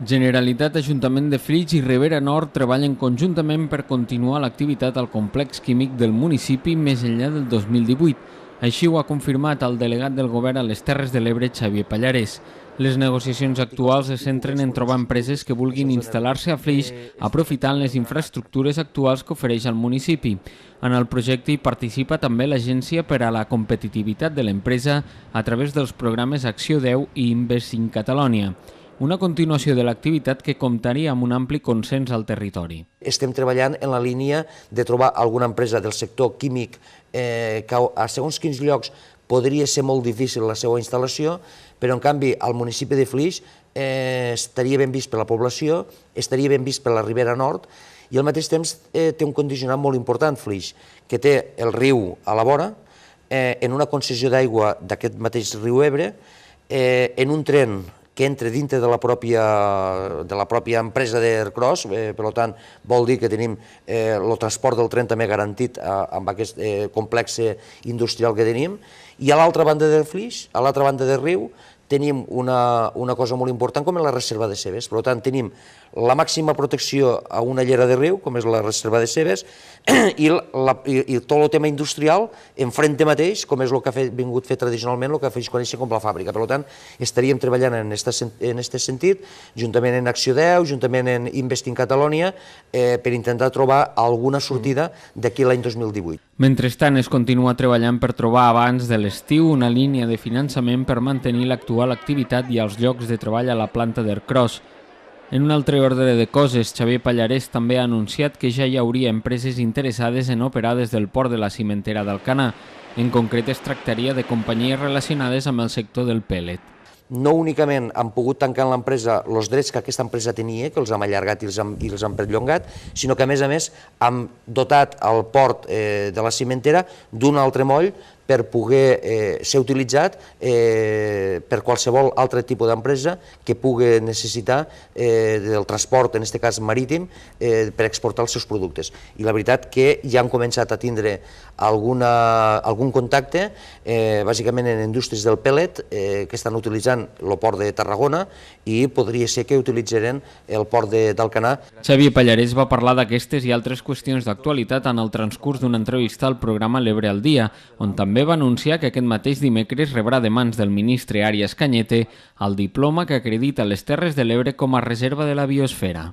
Generalitat, Ajuntament de Flix i Ribera Nord treballen conjuntament per continuar l'activitat al complex químic del municipi més enllà del 2018. Així ho ha confirmat el delegat del Govern a les Terres de l'Ebre, Xavier Pallarès. Les negociacions actuals es centren en trobar empreses que vulguin instal·lar-se a Flix aprofitant les infraestructures actuals que ofereix el municipi. En el projecte hi participa també l'Agència per a la Competitivitat de l'Empresa a través dels programes Acció 10 i Invest in Catalonia. Una continuació de l'activitat que comptaria amb un ampli consens al territori. Estem treballant en la línia de trobar alguna empresa del sector químic que a segons quins llocs podria ser molt difícil la seva instal·lació, però en canvi al municipi de Flix estaria ben vist per la població, estaria ben vist per la Ribera Nord i al mateix temps té un condicionant molt important Flix, que té el riu a la vora, en una concessió d'aigua d'aquest mateix riu Ebre, en un tren que entra dintre de la pròpia empresa d'Ercros, per tant vol dir que tenim el transport del tren també garantit amb aquest complex industrial que tenim, i a l'altra banda del Flix, a l'altra banda del riu, tenim una cosa molt important com és la reserva de Cebes. Per tant, tenim la màxima protecció a una llera de riu, com és la reserva de Cebes, i tot el tema industrial enfrente mateix, com és el que ha vingut fer tradicionalment, el que es coneix com la fàbrica. Per tant, estaríem treballant en aquest sentit, juntament en Acció 10, juntament en Invest in Catalonia, per intentar trobar alguna sortida d'aquí l'any 2018. Mentrestant, es continua treballant per trobar abans de l'estiu una línia de finançament per mantenir l'actual activitat i els llocs de treball a la planta d'Ercros. En un altre ordre de coses, Xavier Pallarès també ha anunciat que ja hi hauria empreses interessades en operar des del port de la cimentera d'Alcanar. En concret, es tractaria de companyies relacionades amb el sector del pèl·let. No únicament han pogut tancar en l'empresa els drets que aquesta empresa tenia, que els hem allargat i els hem perllongat, sinó que a més han dotat el port de la cimentera d'un altre moll per poder ser utilitzat per qualsevol altre tipus d'empresa que pugui necessitar del transport, en aquest cas marítim, per exportar els seus productes. I la veritat que ja han començat a tindre algun contacte, bàsicament en indústries del pèl·let, que estan utilitzant el port de Tarragona i podria ser que utilitzaren el port d'Alcanar. Xavier Pallarès va parlar d'aquestes i altres qüestions d'actualitat en el transcurs d'una entrevista al programa L'Ebre al dia, on també va anunciar que aquest mateix dimecres rebrà de mans del ministre Arias Cañete el diploma que acredita les Terres de l'Ebre com a reserva de la biosfera.